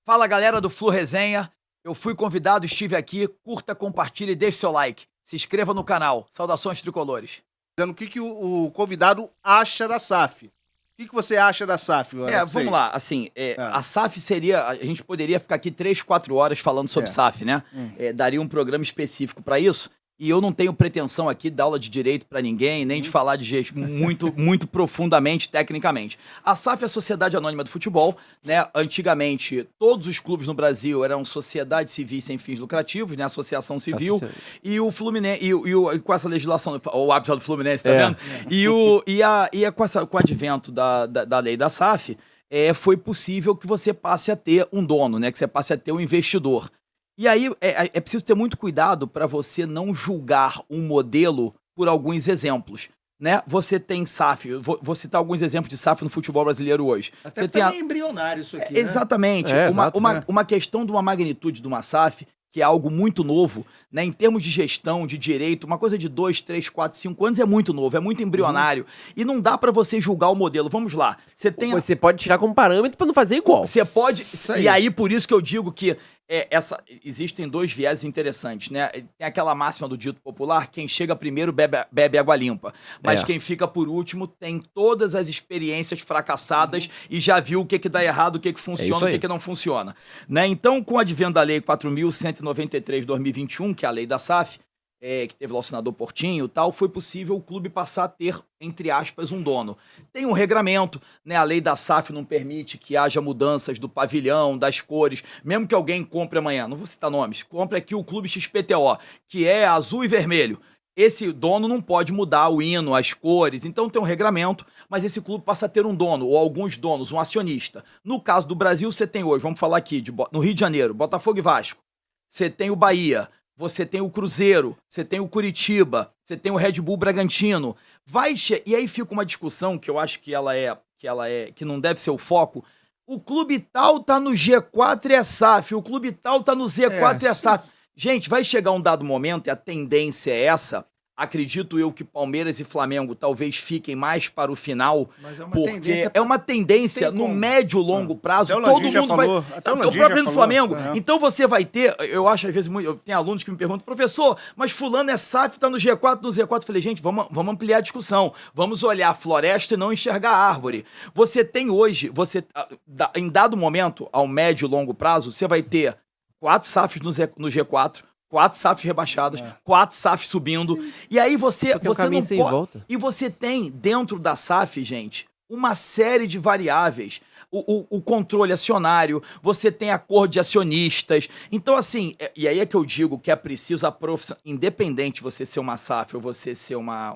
Fala galera do Flu Resenha, eu fui convidado, estive aqui, curta, compartilhe e deixe seu like. Se inscreva no canal. Saudações tricolores. O que o convidado acha da SAF? O que você acha da SAF? Vamos lá, assim, a SAF seria, a gente poderia ficar aqui 3, 4 horas falando sobre SAF, né? Daria um programa específico para isso. E eu não tenho pretensão aqui de dar aula de direito para ninguém, nem de falar de jeito muito profundamente, tecnicamente. A SAF é a Sociedade Anônima do Futebol, né? Antigamente, todos os clubes no Brasil eram sociedades civis sem fins lucrativos, né? Associação civil. E o Fluminense, com essa legislação, o árbitro do Fluminense, tá vendo? Com o advento da lei da SAF, foi possível que você passe a ter um dono, né? Que você passe a ter um investidor. E aí é preciso ter muito cuidado para você não julgar um modelo por alguns exemplos, né? Você tem SAF, vou citar alguns exemplos de SAF no futebol brasileiro hoje. Até você tem embrionário isso aqui, né? Exatamente. Uma questão de uma magnitude de uma SAF, que é algo muito novo, né? Em termos de gestão, de direito, uma coisa de 2, 3, 4, 5 anos é muito novo, é muito embrionário. E não dá para você julgar o modelo. Vamos lá. Você pode tirar como parâmetro para não fazer igual. Você pode. E aí, por isso que eu digo que existem dois viés interessantes, né? Tem aquela máxima do dito popular: quem chega primeiro bebe água limpa. Mas quem fica por último tem todas as experiências fracassadas e já viu o que dá errado, o que funciona, o que não funciona. Né? Então, com o advento da Lei 4.193 de 2021, que é a lei da SAF, que teve lá o senador Portinho e tal, foi possível o clube passar a ter, entre aspas, um dono. Tem um regramento, né? A lei da SAF não permite que haja mudanças do pavilhão, das cores, mesmo que alguém compre amanhã, não vou citar nomes, compre aqui o Clube XPTO, que é azul e vermelho. Esse dono não pode mudar o hino, as cores, então tem um regramento, mas esse clube passa a ter um dono, ou alguns donos, um acionista. No caso do Brasil, você tem hoje, vamos falar aqui, no Rio de Janeiro, Botafogo e Vasco. Você tem o Bahia, você tem o Cruzeiro, você tem o Curitiba, você tem o Red Bull Bragantino. E aí fica uma discussão que eu acho que não deve ser o foco. O clube tal tá no G4 e é SAF, o clube tal tá no Z4 e é SAF. Gente, vai chegar um dado momento, e a tendência é essa. Acredito eu que Palmeiras e Flamengo talvez fiquem mais para o final, mas porque é uma tendência no médio e longo prazo. Todo mundo vai. Até o próprio do Flamengo. Então você vai ter. Eu acho, às vezes, eu tenho alunos que me perguntam, professor, mas Fulano é SAF, tá no G4, no Z4. Eu falei, gente, vamos ampliar a discussão. Vamos olhar a floresta e não enxergar a árvore. Você tem hoje, em dado momento, ao médio e longo prazo, você vai ter 4 SAFs no G4. 4 SAFs rebaixadas, 4 SAFs subindo. Sim. E aí você não pode. E você tem dentro da SAF, gente, uma série de variáveis. O controle acionário, você tem acordo de acionistas. Então, assim, e aí é que eu digo que é preciso a profissão, independente você ser uma SAF ou você ser uma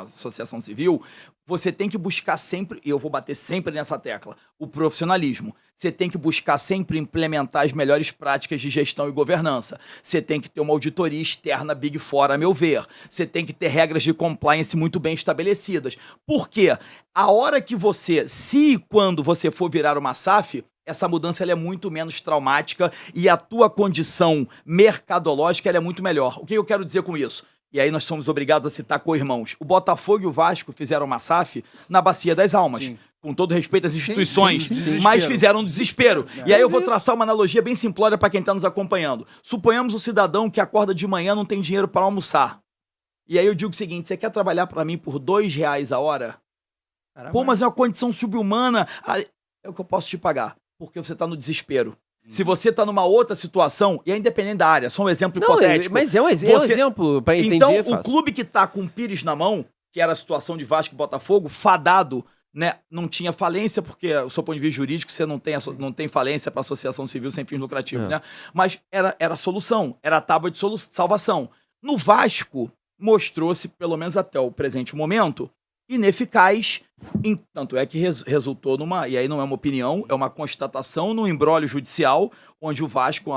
associação civil, você tem que buscar sempre, e eu vou bater sempre nessa tecla, o profissionalismo. Você tem que buscar sempre implementar as melhores práticas de gestão e governança. Você tem que ter uma auditoria externa Big Four, a meu ver. Você tem que ter regras de compliance muito bem estabelecidas. Por quê? A hora que quando você for virar uma SAF, essa mudança ela é muito menos traumática e a tua condição mercadológica ela é muito melhor. O que eu quero dizer com isso? E aí nós somos obrigados a citar co-irmãos. O Botafogo e o Vasco fizeram uma SAF na Bacia das Almas. Sim. Com todo respeito às instituições, mas fizeram um desespero. E aí eu vou traçar uma analogia bem simplória para quem está nos acompanhando. Suponhamos um cidadão que acorda de manhã e não tem dinheiro para almoçar. E aí eu digo o seguinte, você quer trabalhar para mim por R$2 a hora? Caramba. Pô, mas é uma condição subhumana. É o que eu posso te pagar, porque você está no desespero. Se você tá numa outra situação, e é independente da área, só um exemplo hipotético. Mas é um exemplo para entender. Então, o clube que tá com o Pires na mão, que era a situação de Vasco e Botafogo, fadado, né? Não tinha falência, porque, do seu ponto de vista jurídico, você não tem falência para associação civil sem fins lucrativos, né? Mas era a solução, era a tábua de salvação. No Vasco, mostrou-se, pelo menos até o presente momento, ineficaz, tanto é que resultou numa, e aí não é uma opinião, é uma constatação num imbróglio judicial, onde o Vasco,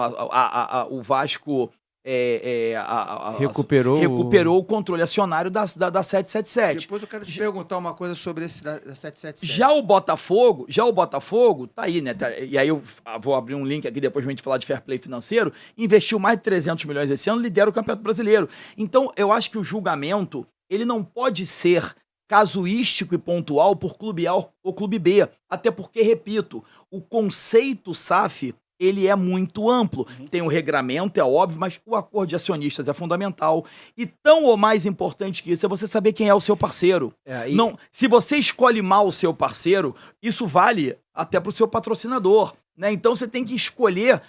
recuperou o controle acionário da 777. Depois eu quero te perguntar uma coisa sobre esse da 777. Já o Botafogo, tá aí, né? E aí eu vou abrir um link aqui depois pra gente falar de fair play financeiro, investiu mais de 300 milhões esse ano, lidera o Campeonato Brasileiro. Então, eu acho que o julgamento, ele não pode ser casuístico e pontual por clube A ou clube B. Até porque, repito, o conceito SAF ele é muito amplo. Tem o regramento, é óbvio, mas o acordo de acionistas é fundamental. E tão ou mais importante que isso é você saber quem é o seu parceiro. Não, se você escolhe mal o seu parceiro, isso vale até para o seu patrocinador, né? Então você tem que escolher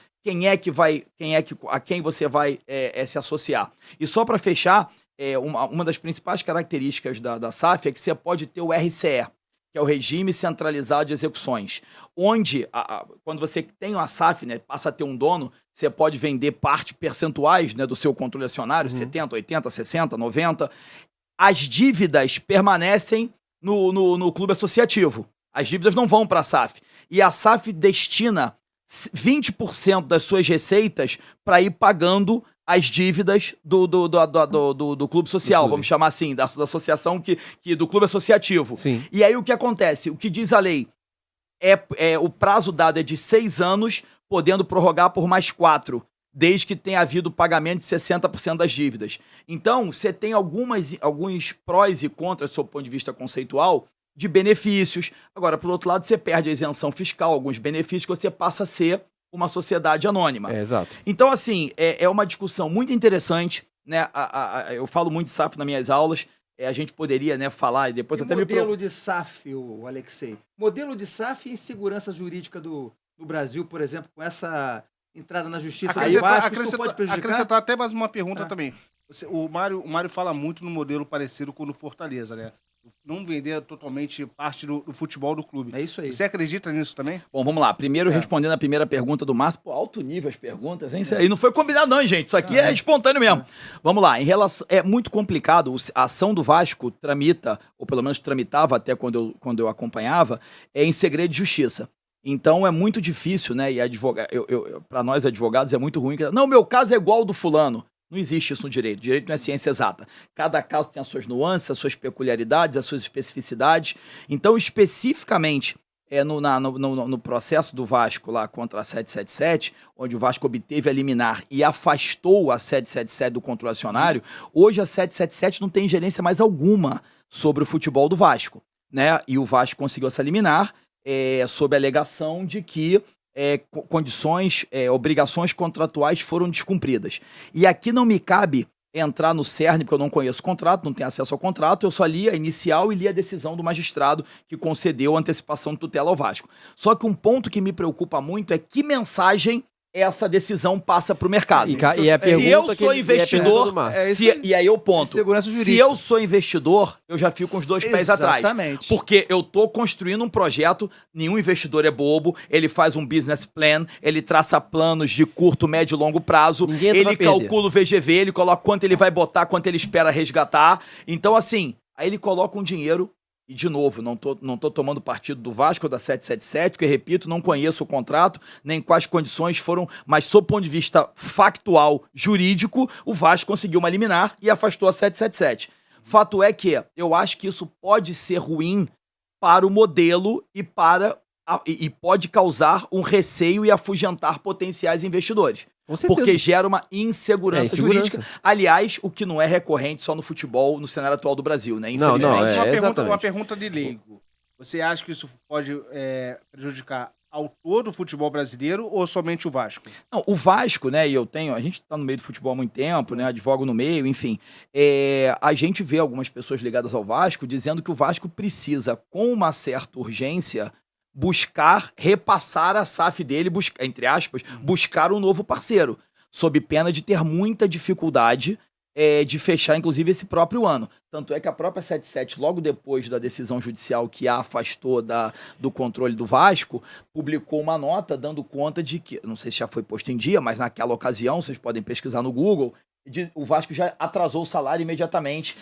a quem você vai se associar. E só para fechar, uma das principais características da SAF é que você pode ter o RCE, que é o Regime Centralizado de Execuções, onde, quando você tem uma SAF, né, passa a ter um dono, você pode vender percentuais, né, do seu controle acionário, 70%, 80%, 60%, 90%. As dívidas permanecem no clube associativo. As dívidas não vão para a SAF. E a SAF destina 20% das suas receitas para ir pagando as dívidas do clube social, vamos chamar assim, da associação do clube associativo. Sim. E aí o que acontece? O que diz a lei? O prazo dado é de 6 anos, podendo prorrogar por mais 4, desde que tenha havido pagamento de 60% das dívidas. Então, você tem alguns prós e contras, do seu ponto de vista conceitual, de benefícios. Agora, por outro lado, você perde a isenção fiscal, alguns benefícios, que você passa a ser uma sociedade anônima. Exato. Então, assim, é uma discussão muito interessante, né? Eu falo muito de SAF nas minhas aulas, a gente poderia, né, falar e depois E até modelo de SAF, o Alexei. Modelo de SAF e insegurança jurídica do Brasil, por exemplo, com essa entrada na justiça do Vasco, isso pode prejudicar? Acrescentar até mais uma pergunta também. O Mário fala muito no modelo parecido com o do Fortaleza, né? Não vender totalmente parte do futebol do clube. É isso aí. Você acredita nisso também? Bom, vamos lá. Primeiro, respondendo a primeira pergunta do Márcio. Pô, alto nível as perguntas, hein? Isso aí não foi combinado não, hein, gente. Isso aqui é espontâneo mesmo. Vamos lá. É muito complicado. A ação do Vasco tramita, ou pelo menos tramitava até quando eu acompanhava, em segredo de justiça. Então é muito difícil, né? E para nós advogados é muito ruim. Não, meu caso é igual ao do fulano. Não existe isso no direito. Direito não é ciência exata. Cada caso tem as suas nuances, as suas peculiaridades, as suas especificidades. Então, especificamente, no processo do Vasco lá contra a 777, onde o Vasco obteve a liminar e afastou a 777 do controle acionário, hoje a 777 não tem ingerência mais alguma sobre o futebol do Vasco, né? E o Vasco conseguiu essa liminar sob a alegação de que obrigações contratuais foram descumpridas. E aqui não me cabe entrar no cerne, porque eu não conheço o contrato, não tenho acesso ao contrato, eu só li a inicial e li a decisão do magistrado que concedeu a antecipação de tutela ao Vasco. Só que um ponto que me preocupa muito é que mensagem essa decisão passa para o mercado. Se eu sou investidor, e aí eu ponto. Se eu sou investidor, eu já fico com os dois pés atrás. Porque eu tô construindo um projeto, nenhum investidor é bobo, ele faz um business plan, ele traça planos de curto, médio e longo prazo, ele calcula o VGV, ele coloca quanto ele vai botar, quanto ele espera resgatar. Então, assim, aí ele coloca um dinheiro. E, de novo, não tô tomando partido do Vasco ou da 777, porque, repito, não conheço o contrato, nem quais condições foram, mas, sob o ponto de vista factual, jurídico, o Vasco conseguiu uma liminar e afastou a 777. Fato é que eu acho que isso pode ser ruim para o modelo e pode causar um receio e afugentar potenciais investidores. Porque gera uma insegurança jurídica. Aliás, o que não é recorrente só no futebol, no cenário atual do Brasil, né? Infelizmente. Uma pergunta de leigo. Você acha que isso pode prejudicar ao todo o futebol brasileiro ou somente o Vasco? Não, o Vasco, né, a gente tá no meio do futebol há muito tempo, né, advogo no meio, enfim, a gente vê algumas pessoas ligadas ao Vasco dizendo que o Vasco precisa, com uma certa urgência, repassar a SAF dele, entre aspas, buscar um novo parceiro, sob pena de ter muita dificuldade de fechar, inclusive, esse próprio ano. Tanto é que a própria 77, logo depois da decisão judicial que a afastou do controle do Vasco, publicou uma nota dando conta de que, não sei se já foi posto em dia, mas naquela ocasião, vocês podem pesquisar no Google, o Vasco já atrasou o salário imediatamente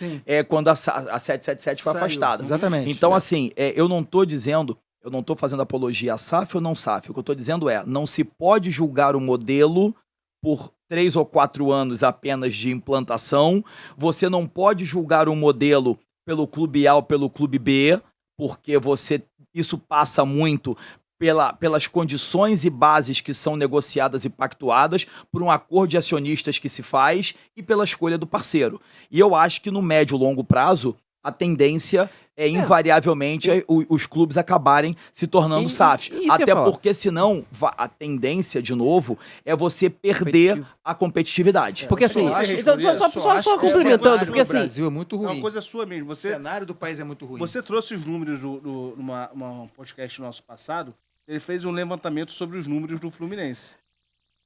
quando a 777 foi afastada. Exatamente. Então, assim, eu não estou fazendo apologia a SAF ou não SAF. O que eu estou dizendo não se pode julgar o modelo por 3 ou 4 anos apenas de implantação. Você não pode julgar um modelo pelo clube A ou pelo clube B, porque isso passa muito pelas condições e bases que são negociadas e pactuadas, por um acordo de acionistas que se faz e pela escolha do parceiro. E eu acho que no médio e longo prazo, a tendência invariavelmente os clubes acabarem se tornando SAFs. Até porque senão a tendência, de novo, é você perder a competitividade. Porque assim, só complementando, porque assim... O Brasil é muito ruim. É uma coisa sua mesmo. O cenário do país é muito ruim. Você trouxe os números numa podcast nosso passado, ele fez um levantamento sobre os números do Fluminense.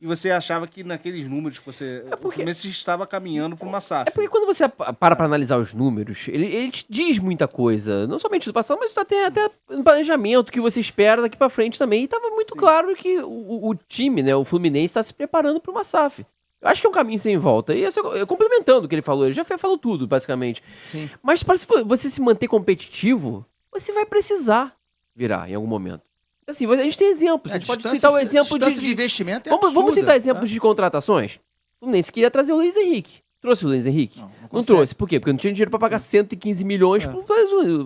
E você achava que naqueles números que você... O Fluminense estava caminhando para uma SAF. É porque quando você para analisar os números, ele te diz muita coisa. Não somente do passado, mas até no planejamento que você espera daqui para frente também. E estava muito claro que o time, né, o Fluminense, está se preparando para uma SAF. Eu acho que é um caminho sem volta. E complementando o que ele falou, ele já falou tudo, basicamente. Sim. Mas para você se manter competitivo, você vai precisar virar em algum momento. Assim, a gente tem exemplos. A gente pode citar o exemplo de investimento. Vamos citar exemplos de contratações? O Fluminense queria trazer o Luiz Henrique. Trouxe o Luiz Henrique? Não trouxe. Por quê? Porque não tinha dinheiro para pagar 115 milhões para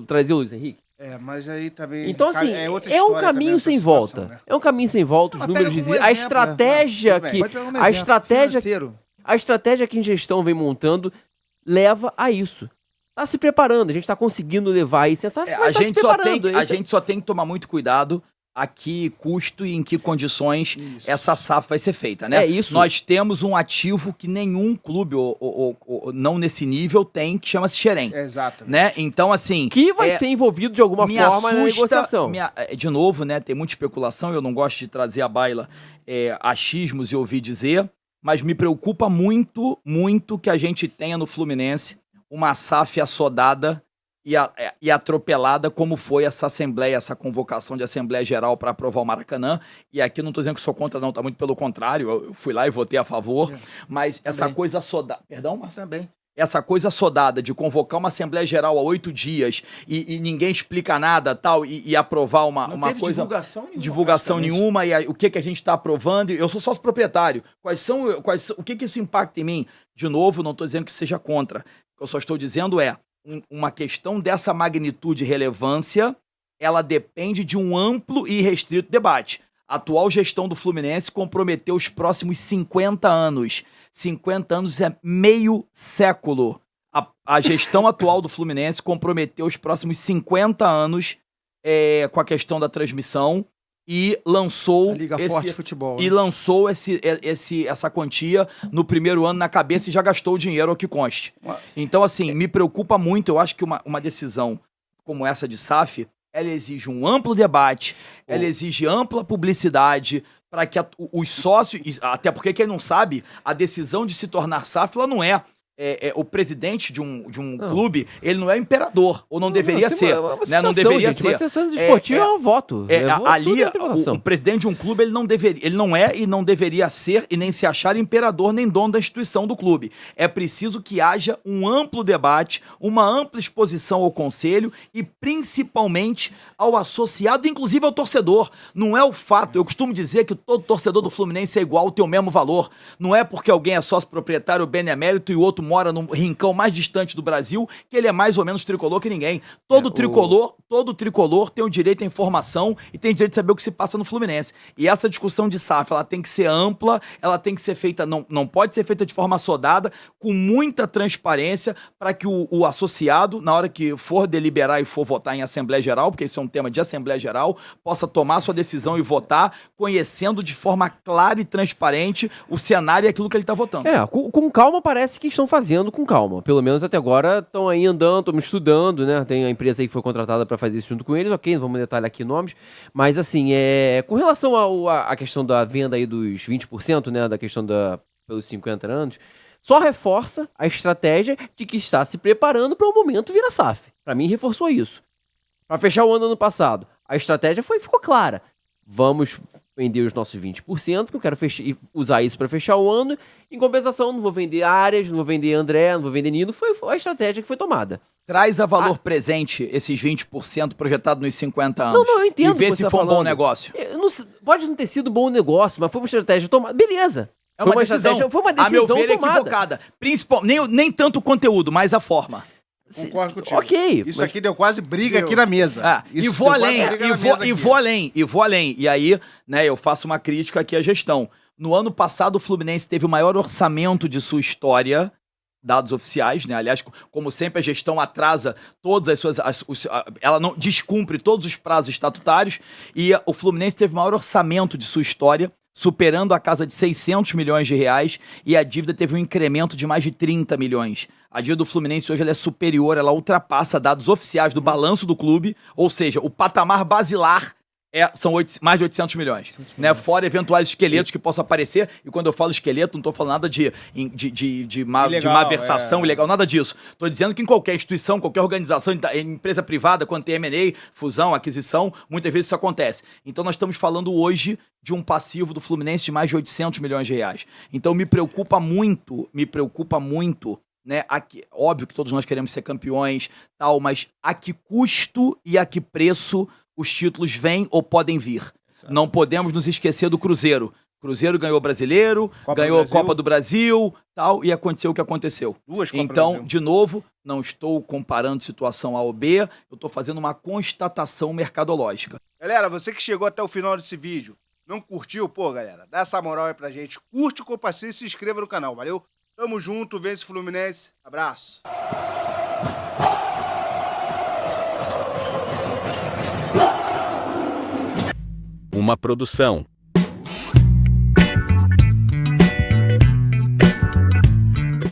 trazer o Luiz Henrique. Mas aí também... Então, assim, é um caminho sem volta. Né? É um caminho sem volta. Os números dizem... A estratégia que... A estratégia que a gestão vem montando leva a isso. Tá se preparando. A gente tá conseguindo levar isso. A gente só tem que tomar muito cuidado a que custo e em que condições essa SAF vai ser feita, né? Nós temos um ativo que nenhum clube, ou não nesse nível, tem, que chama-se Xerém. Exato. Né? Então, assim... Que vai ser envolvido de alguma forma na negociação. De novo, né? Tem muita especulação, eu não gosto de trazer à baila achismos e ouvir dizer, mas me preocupa muito, muito que a gente tenha no Fluminense uma SAF assodada e atropelada, como foi essa assembleia, essa convocação de Assembleia Geral para aprovar o Maracanã. E aqui não estou dizendo que sou contra, não, tá muito pelo contrário, eu fui lá e votei a favor, mas essa coisa assodada... Perdão, mas também. Essa coisa assodada de convocar uma Assembleia Geral há 8 dias e ninguém explica nada tal, e aprovar uma coisa... divulgação nenhuma, e o que a gente está aprovando. Eu sou sócio proprietário. O que isso impacta em mim? De novo, não estou dizendo que seja contra. O que eu só estou dizendo uma questão dessa magnitude e relevância, ela depende de um amplo e restrito debate. A atual gestão do Fluminense comprometeu os próximos 50 anos. 50 anos é meio século. A gestão atual do Fluminense comprometeu os próximos 50 anos com a questão da transmissão e lançou... A Liga Forte de Futebol. E lançou essa quantia no primeiro ano na cabeça e já gastou o dinheiro, ao que conste. Então, assim, me preocupa muito. Eu acho que uma decisão como essa de SAF, ela exige um amplo debate, ela exige ampla publicidade para que os sócios... Até porque, quem não sabe, a decisão de se tornar SAF, ela não é o presidente de um clube, ele não é imperador, ou não deveria ser. Né? Não deveria ser. Mas a desportiva é um voto. Ali, o presidente de um clube, ele não é e não deveria ser, e nem se achar imperador nem dono da instituição do clube. É preciso que haja um amplo debate, uma ampla exposição ao conselho e principalmente ao associado, inclusive ao torcedor. Não é o fato, eu costumo dizer que todo torcedor do Fluminense é igual, tem o mesmo valor. Não é porque alguém é sócio proprietário benemérito e o outro mora no rincão mais distante do Brasil, que ele é mais ou menos tricolor que ninguém. Todo tricolor tem o direito à informação e tem o direito de saber o que se passa no Fluminense. E essa discussão de SAF, ela tem que ser ampla, ela tem que ser feita, não pode ser feita de forma assodada, com muita transparência, para que o associado, na hora que for deliberar e for votar em Assembleia Geral, porque isso é um tema de Assembleia Geral, possa tomar sua decisão e votar, conhecendo de forma clara e transparente o cenário e aquilo que ele está votando. Com calma, parece que estão fazendo com calma. Pelo menos até agora estão aí andando, estão estudando, né? Tem a empresa aí que foi contratada para fazer isso junto com eles, ok, não vamos detalhar aqui nomes, mas assim, com relação à questão da venda aí dos 20%, né, da questão pelos 50 anos, só reforça a estratégia de que está se preparando para o momento vir a SAF. Para mim, reforçou isso. Para fechar o ano passado, a estratégia ficou clara. Vamos vender os nossos 20%, porque eu quero usar isso para fechar o ano. Em compensação, não vou vender Arias, não vou vender André, não vou vender Nino. Foi a estratégia que foi tomada. Traz a valor presente esses 20% projetados nos 50 anos. Não, eu entendo. E vê se foi um bom negócio. Pode não ter sido bom negócio, mas foi uma estratégia tomada. Beleza. Foi uma decisão a meu ver, equivocada. Nem tanto o conteúdo, mas a forma. Concordo contigo. Ok. Isso aqui deu quase briga aqui na mesa. E vou além. E aí, né, eu faço uma crítica aqui à gestão. No ano passado, o Fluminense teve o maior orçamento de sua história dados oficiais, né? Aliás, como sempre, a gestão atrasa todas as suas... ela não descumpre todos os prazos estatutários e o Fluminense teve o maior orçamento de sua história, superando a casa de 600 milhões de reais, e a dívida teve um incremento de mais de 30 milhões. A dívida do Fluminense hoje ela é superior, ela ultrapassa dados oficiais do balanço do clube, ou seja, o patamar basilar são mais de 800 milhões, né? Fora eventuais esqueletos que possam aparecer, e quando eu falo esqueleto, não estou falando nada de malversação ilegal, nada disso. Estou dizendo que em qualquer instituição, qualquer organização, empresa privada, quando tem M&A, fusão, aquisição, muitas vezes isso acontece. Então nós estamos falando hoje de um passivo do Fluminense de mais de 800 milhões de reais. Então me preocupa muito, né? Óbvio que todos nós queremos ser campeões, tal, mas a que custo e a que preço os títulos vêm ou podem vir? Exato. Não podemos nos esquecer do Cruzeiro. Cruzeiro ganhou o Brasileiro, ganhou a Copa do Brasil, tal, e aconteceu o que aconteceu. Então, de novo, não estou comparando situação A ou B, eu estou fazendo uma constatação mercadológica. Galera, você que chegou até o final desse vídeo, não curtiu? Pô, galera, dá essa moral aí pra gente. Curte, compartilha e se inscreva no canal, valeu? Tamo junto, vence Fluminense. Abraço. Uma produção